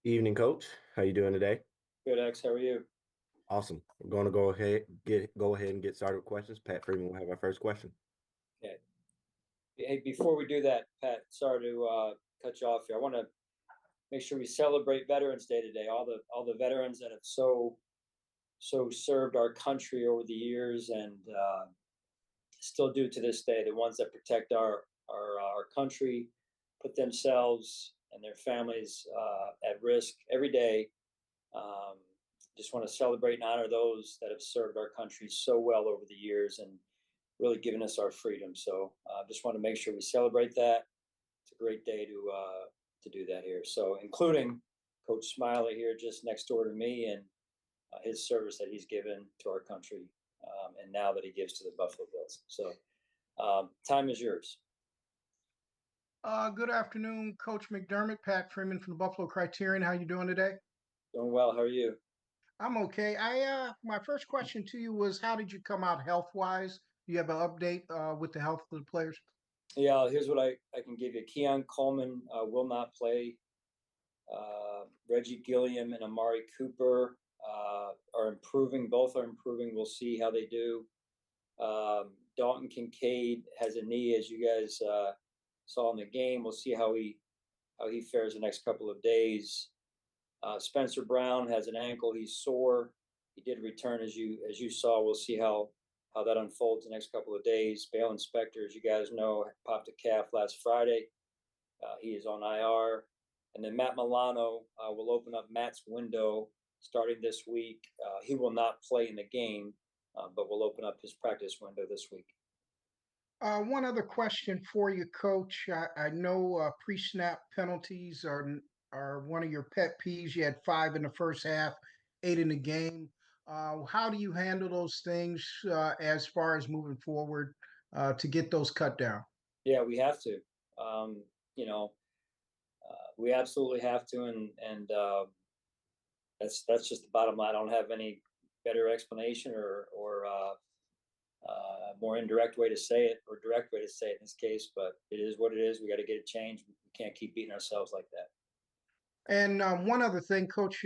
Evening, Coach. How you doing today? Good, X. How are you? Awesome. We're going to go ahead and get started with questions. Pat Freeman will have our first question. Okay. Hey, before we do that, Pat, sorry to cut you off here. I want to make sure we celebrate Veterans Day today. All the veterans that have so served our country over the years and still do to this day. The ones that protect our country, put themselves and their families at risk every day. Um, just want to celebrate and honor those that have served our country so well over the years and really given us our freedom. So just want to make sure we celebrate that. It's a great day to do that here. So including Coach Smiley here just next door to me and his service that he's given to our country and now that he gives to the Buffalo Bills. So time is yours. Good afternoon, Coach McDermott. Pat Freeman from the Buffalo Criterion. How you doing today? Doing well. How are you? I'm okay. I my first question to you was, how did you come out health wise? Do you have an update with the health of the players? Yeah, here's what I can give you. Keon Coleman will not play. Reggie Gilliam and Amari Cooper are improving. Both are improving. We'll see how they do. Dalton Kincaid has a knee, as you guys saw in the game. We'll see how he fares the next couple of days. Spencer Brown has an ankle. He's sore. He did return, as you saw. We'll see how that unfolds the next couple of days. Bale Inspector, as you guys know, popped a calf last Friday. He is on IR. And then Matt Milano will open up Matt's window starting this week. He will not play in the game, but will open up his practice window this week. One other question for you, Coach. I know pre-snap penalties are one of your pet peeves. You had five in the first half, eight in the game. How do you handle those things as far as moving forward to get those cut down? Yeah, we have to. Um, you know, we absolutely have to, and that's just the bottom line. I don't have any better explanation or more indirect way to say it or direct way to say it in this case, but it is what it is. We got to get it changed. We can't keep beating ourselves like that. And one other thing, Coach,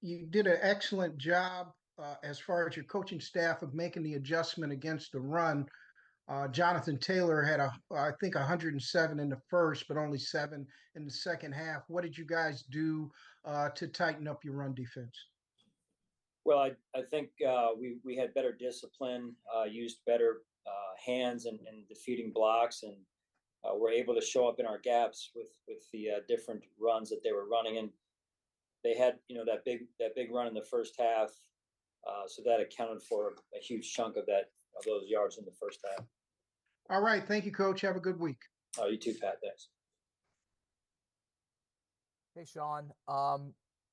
you did an excellent job as far as your coaching staff of making the adjustment against the run. Jonathan Taylor had I think 107 in the first, but only seven in the second half. What did you guys do to tighten up your run defense? Well, I think we had better discipline, used better hands and defeating blocks, and were able to show up in our gaps with the different runs that they were running. And they had that big run in the first half, so that accounted for a huge chunk of those yards in the first half. All right. Thank you, Coach. Have a good week. Oh, you too, Pat. Thanks. Hey, Sean.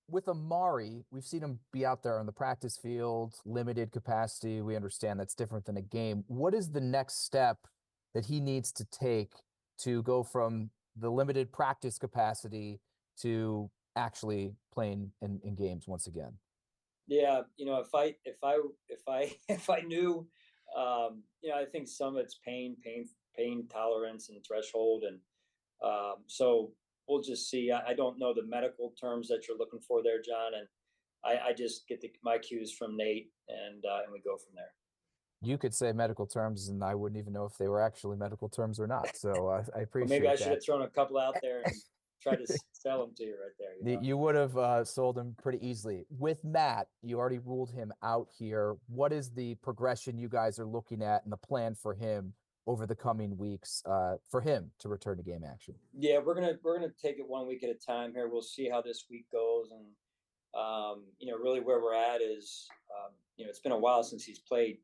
With Amari, we've seen him be out there on the practice field, limited capacity. We understand that's different than a game. What is the next step that he needs to take to go from the limited practice capacity to actually playing in games once again? Yeah, if I knew, I think some of it's pain tolerance and threshold, and so we'll just see. I don't know the medical terms that you're looking for there, John, and I just get my cues from Nate, and we go from there. You could say medical terms, and I wouldn't even know if they were actually medical terms or not. So I Well, maybe I appreciate should have that. thrown a couple out there and tried to sell them to you right there. You would have sold him pretty easily. With Matt, you already ruled him out here. What is the progression you guys are looking at and the plan for him over the coming weeks for him to return to game action? Yeah, we're gonna take it one week at a time here. We'll see how this week goes, and really where we're at is, it's been a while since he's played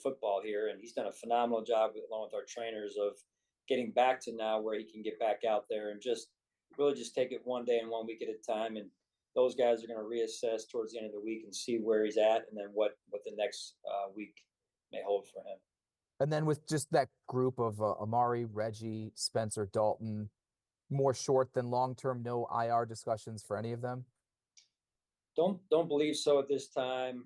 football here, and he's done a phenomenal job along with our trainers of getting back to now where he can get back out there and just really just take it one day and one week at a time. And those guys are going to reassess towards the end of the week and see where he's at, and then what the next week may hold for him. And then with just that group of Amari, Reggie, Spencer, Dalton, more short than long term, no IR discussions for any of them? Don't believe so at this time.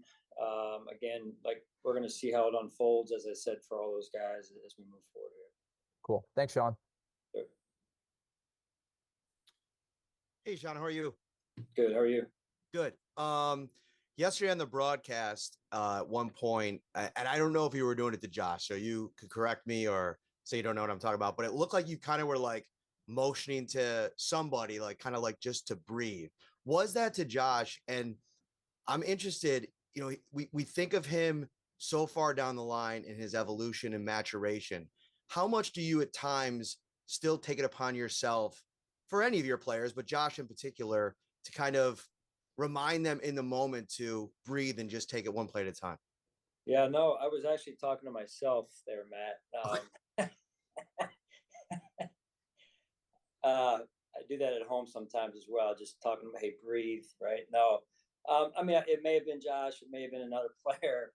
Again, like, we're going to see how it unfolds, as I said, for all those guys as we move forward here. Cool. Thanks, Sean. Sure. Hey, Sean, how are you? Good. How are you? Good. Yesterday on the broadcast, at one point, and I don't know if you were doing it to Josh, so you could correct me or say you don't know what I'm talking about, but it looked like you kind of were like motioning to somebody, like kind of like just to breathe. Was that to Josh? And I'm interested, you know, we think of him so far down the line in his evolution and maturation. How much do you at times still take it upon yourself for any of your players, but Josh in particular, to kind of remind them in the moment to breathe and just take it one play at a time? Yeah, no, I was actually talking to myself there, Matt. I do that at home sometimes as well, just talking about, hey, breathe, right? No, I mean, it may have been Josh, it may have been another player.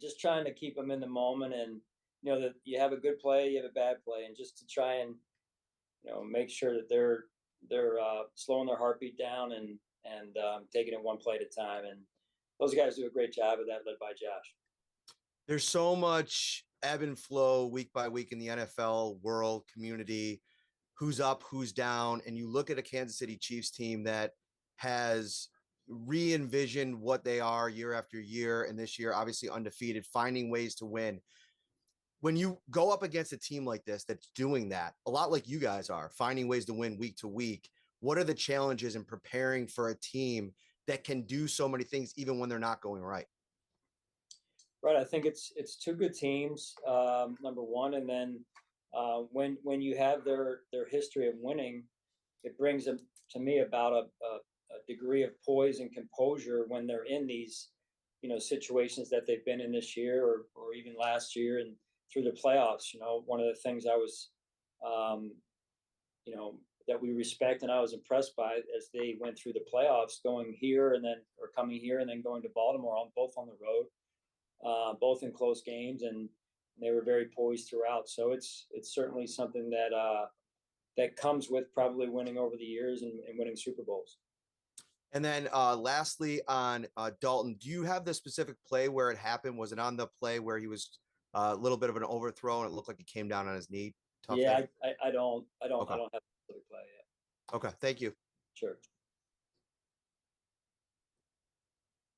Just trying to keep them in the moment, and you know that you have a good play, you have a bad play, and just to try and make sure that they're slowing their heartbeat down and taking it one play at a time. And those guys do a great job of that, led by Josh. There's so much ebb and flow week by week in the NFL world community. Who's up, who's down, and you look at a Kansas City Chiefs team that has re-envisioned what they are year after year, and this year obviously undefeated, finding ways to win. When you go up against a team like this that's doing that, a lot like you guys are, finding ways to win week to week, what are the challenges in preparing for a team that can do so many things even when they're not going right? Right, I think it's two good teams, number one, and then when you have their history of winning, it brings them to me about a degree of poise and composure when they're in these situations that they've been in this year or even last year and through the playoffs. One of the things I was that we respect and I was impressed by as they went through the playoffs, going here and then or coming here and then going to Baltimore, both on the road, both in close games, and they were very poised throughout. So it's certainly something that comes with probably winning over the years and winning Super Bowls. And then lastly on Dalton, do you have the specific play where it happened? Was it on the play where he was a little bit of an overthrow and it looked like he came down on his knee? Yeah, I don't Okay. I don't have the specific play yet. Okay, thank you. Sure.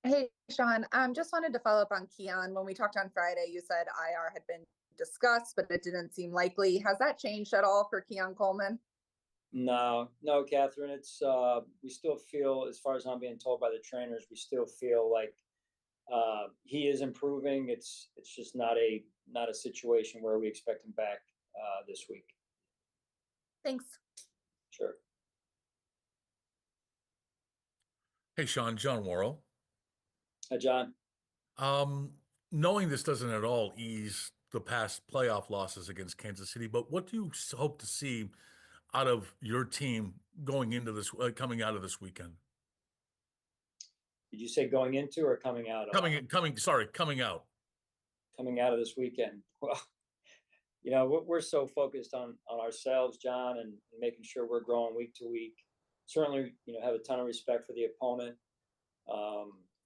Hey, Sean, just wanted to follow up on Keon. When we talked on Friday, you said IR had been discussed, but it didn't seem likely. Has that changed at all for Keon Coleman? No, Catherine. It's we still feel, as far as I'm being told by the trainers, we still feel like he is improving. It's just not a situation where we expect him back this week. Thanks. Sure. Hey, Sean, John Worrell. Hi, John. Knowing this doesn't at all ease the past playoff losses against Kansas City, but what do you hope to see out of your team going into this, coming out of this weekend? Did you say going into or coming out of? Coming out. Coming out of this weekend. Well, we're so focused on ourselves, John, and making sure we're growing week to week. Certainly, have a ton of respect for the opponent.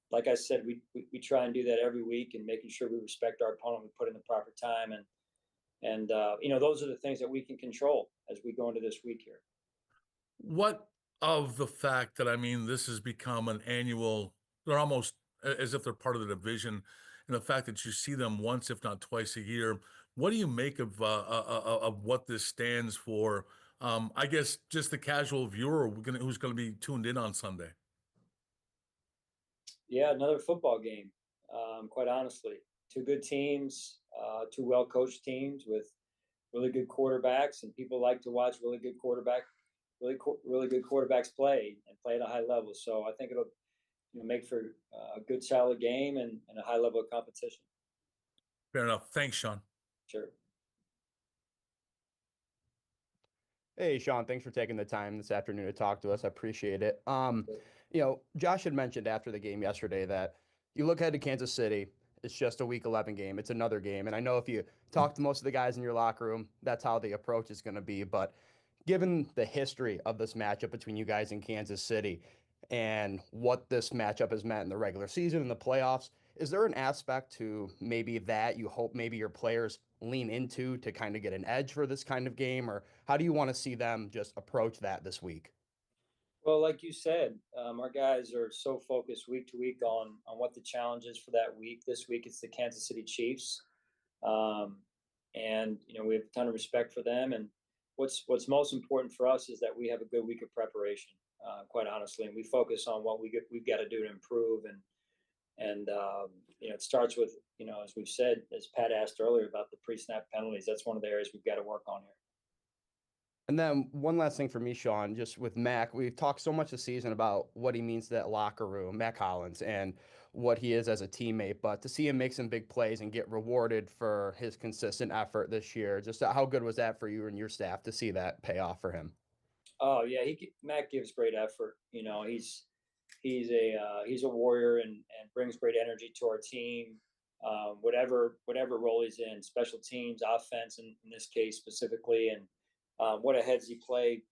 Like I said, we try and do that every week, and making sure we respect our opponent, we put in the proper time, and those are the things that we can control as we go into this week here. What of the fact that, this has become an annual, they're almost as if they're part of the division, and the fact that you see them once, if not twice a year, what do you make of what this stands for? I guess just the casual viewer who's going to be tuned in on Sunday. Yeah, another football game. Quite honestly, two good teams, two well-coached teams with really good quarterbacks, and people like to watch really good quarterbacks play and play at a high level. So I think it'll make for a good, solid game and a high level of competition. Fair enough. Thanks, Sean. Sure. Hey, Sean, thanks for taking the time this afternoon to talk to us. I appreciate it. Josh had mentioned after the game yesterday that you look ahead to Kansas City, it's just a week 11 game. It's another game. And I know if you talk to most of the guys in your locker room, that's how the approach is going to be. But given the history of this matchup between you guys in Kansas City and what this matchup has meant in the regular season and the playoffs, is there an aspect to maybe that you hope maybe your players lean into to kind of get an edge for this kind of game? Or how do you want to see them just approach that this week? Well, like you said, our guys are so focused week to week on what the challenge is for that week. This week it's the Kansas City Chiefs, and we have a ton of respect for them. And what's most important for us is that we have a good week of preparation. Quite honestly, and we focus on what we've got to do to improve. And it starts with as we've said, as Pat asked earlier about the pre-snap penalties. That's one of the areas we've got to work on here. And then one last thing for me, Sean, just with Mac, we've talked so much this season about what he means to that locker room, Mac Hollins, and what he is as a teammate. But to see him make some big plays and get rewarded for his consistent effort this year, just how good was that for you and your staff to see that pay off for him? Oh yeah, Mac gives great effort. He's a warrior and brings great energy to our team. Whatever role he's in, special teams, offense, in this case specifically, and what a heads he play,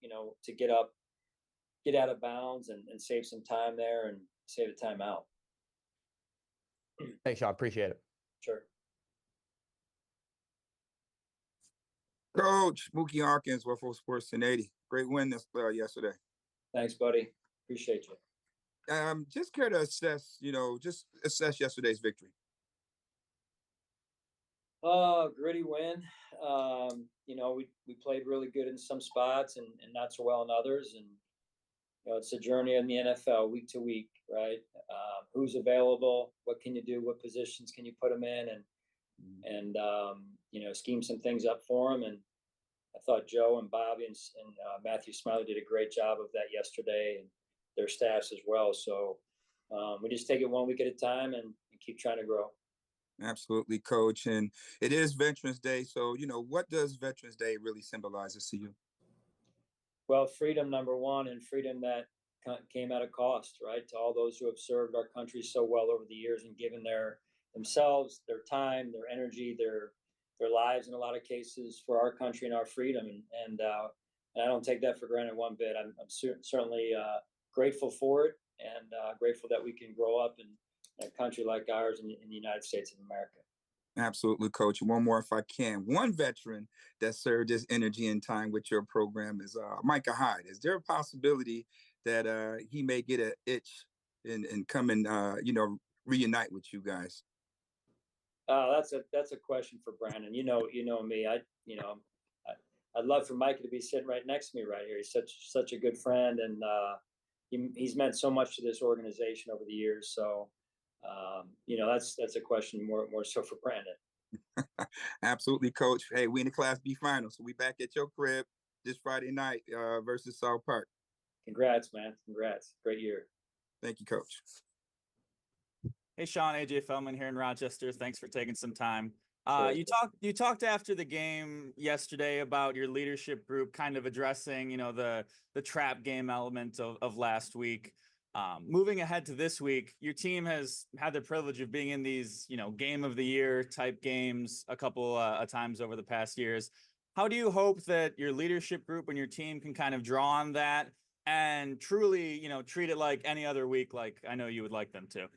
to get out of bounds and save some time there and save a timeout. Thanks, Sean. Appreciate it. Sure. Coach Mookie Hawkins, Waffle Sports 1080. Great win yesterday. Thanks, buddy. Appreciate you. Just care to assess yesterday's victory. Gritty win. We played really good in some spots and not so well in others. And it's a journey in the NFL week to week, right? Who's available? What can you do? What positions can you put them in? And scheme some things up for them. And I thought Joe and Bobby and Matthew Smiley did a great job of that yesterday, and their staffs as well. So we just take it one week at a time and keep trying to grow. Absolutely, Coach. And it is Veterans Day. So, what does Veterans Day really symbolize to you? Well, freedom, number one, and freedom that came at a cost, right? To all those who have served our country so well over the years and given themselves, their time, their energy, their lives in a lot of cases for our country and our freedom. And I don't take that for granted one bit. I'm certainly grateful for it, and grateful that we can grow up in a country like ours in the United States of America. Absolutely, Coach. One more, if I can. One veteran that served his energy and time with your program is Micah Hyde. Is there a possibility that he may get an itch and come and reunite with you guys? That's a question for Brandon. You know me. I'd love for Micah to be sitting right next to me right here. He's such a good friend, and he's meant so much to this organization over the years. So that's a question more so for Brandon. Absolutely, Coach. Hey, we in the Class B final, so we back at your crib this Friday night versus South Park. Congrats, man. Congrats. Great year. Thank you, Coach. Hey, Sean, AJ Feldman here in Rochester. Thanks for taking some time. Sure. You talked after the game yesterday about your leadership group kind of addressing, the trap game element of last week. Moving ahead to this week, your team has had the privilege of being in these, game of the year type games a couple of times over the past years. How do you hope that your leadership group and your team can kind of draw on that and truly, treat it like any other week, like I know you would like them to?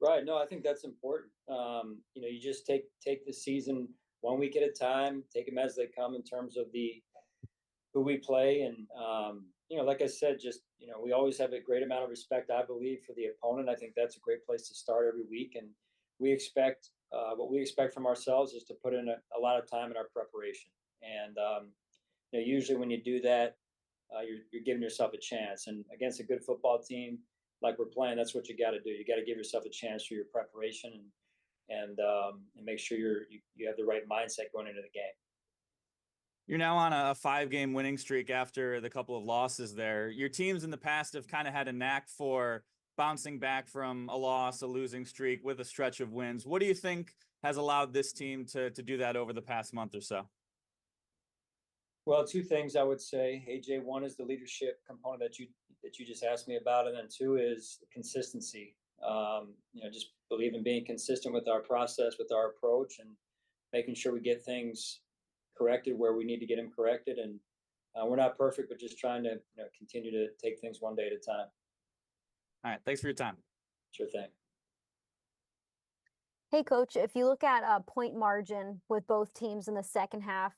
Right. No, I think that's important. You just take the season one week at a time, take them as they come in terms of who we play. And, like I said, we always have a great amount of respect, I believe, for the opponent. I think that's a great place to start every week. And we expect, what we expect from ourselves is to put in a lot of time in our preparation. And, usually when you do that, you're giving yourself a chance. And against a good football team like we're playing, that's what you got to do. You got to give yourself a chance for your preparation and make sure you have the right mindset going into the game. You're now on a 5-game winning streak after the couple of losses there. Your teams in the past have kind of had a knack for bouncing back from a loss, a losing streak with a stretch of wins. What do you think has allowed this team to do that over the past month or so? Well, two things I would say, AJ. One is the leadership component that you just asked me about, and then two is consistency. Just believe in being consistent with our process, with our approach, and making sure we get things corrected where we need to get them corrected. And we're not perfect, but just trying to continue to take things one day at a time. All right. Thanks for your time. Sure thing. Hey, Coach, if you look at a point margin with both teams in the second half,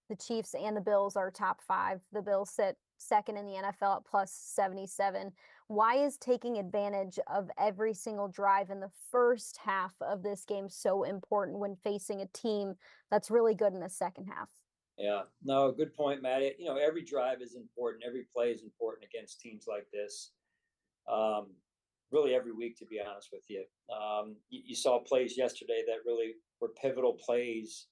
the Chiefs and the Bills are top 5. The Bills sit second in the NFL at plus 77. Why is taking advantage of every single drive in the first half of this game so important when facing a team that's really good in the second half? Yeah, no, good point, Matt. Every drive is important. Every play is important against teams like this. Really every week, to be honest with you. You saw plays yesterday that really were pivotal plays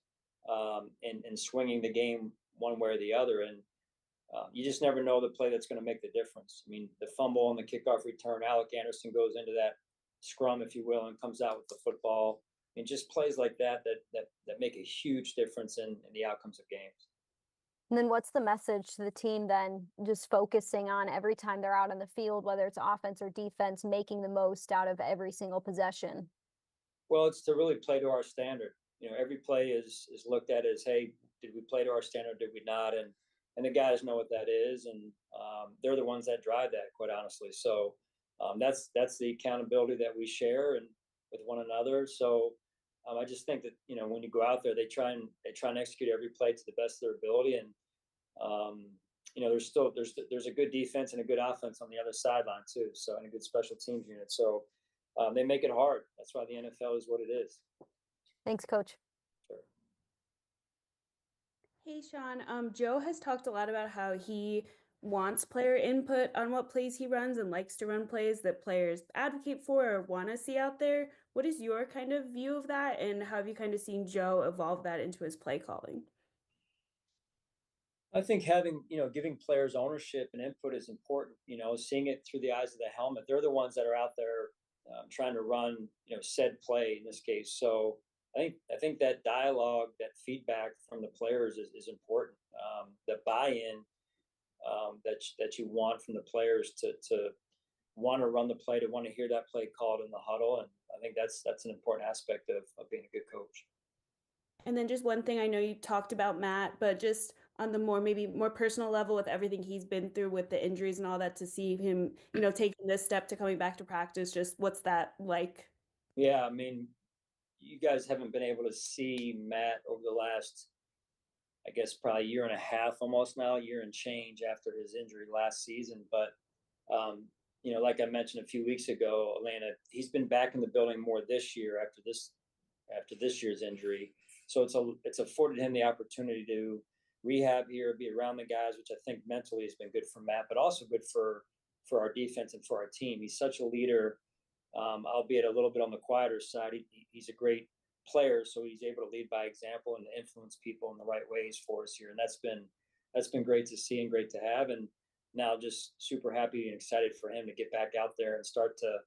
in swinging the game one way or the other. And you just never know the play that's going to make the difference. I mean, the fumble and the kickoff return, Alec Anderson goes into that scrum, if you will, and comes out with the football. And just plays like that make a huge difference in the outcomes of games. And then what's the message to the team then, just focusing on every time they're out on the field, whether it's offense or defense, making the most out of every single possession? Well, it's to really play to our standard. Every play is looked at as, hey, did we play to our standard? Did we not? And the guys know what that is, and they're the ones that drive that, quite honestly. So that's the accountability that we share and with one another. So I just think that when you go out there, they try and execute every play to the best of their ability, and there's a good defense and a good offense on the other sideline too. So, and a good special teams unit. So they make it hard. That's why the NFL is what it is. Thanks, Coach. Sure. Hey, Sean. Joe has talked a lot about how he wants player input on what plays he runs and likes to run plays that players advocate for or want to see out there. What is your kind of view of that, and how have you kind of seen Joe evolve that into his play calling? I think giving players ownership and input is important. Seeing it through the eyes of the helmet. They're the ones that are out there trying to run, said play in this case. So I think that dialogue, that feedback from the players is important. The buy-in that you want from the players to want to run the play, to want to hear that play called in the huddle, and I think that's an important aspect of being a good coach. And then just one thing, I know you talked about Matt, but just on the maybe more personal level, with everything he's been through with the injuries and all that, to see him, taking this step to coming back to practice, just what's that like? Yeah, I mean, you guys haven't been able to see Matt over the last, I guess, probably a year and a half, almost now, a year and change after his injury last season. But, like I mentioned a few weeks ago, Atlanta, he's been back in the building more this year after this year's injury. So it's afforded him the opportunity to rehab here, be around the guys, which I think mentally has been good for Matt, but also good for our defense and for our team. He's such a leader, albeit a little bit on the quieter side. He's a great player, so he's able to lead by example and influence people in the right ways for us here. And that's been great to see and great to have. And now just super happy and excited for him to get back out there and start to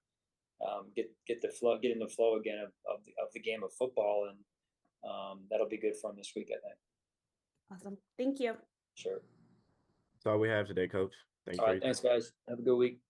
get in the flow again of the game of football. And that'll be good for him this week, I think. Awesome. Thank you. Sure. That's all we have today, Coach. Thanks. All right. Thanks, guys. Have a good week.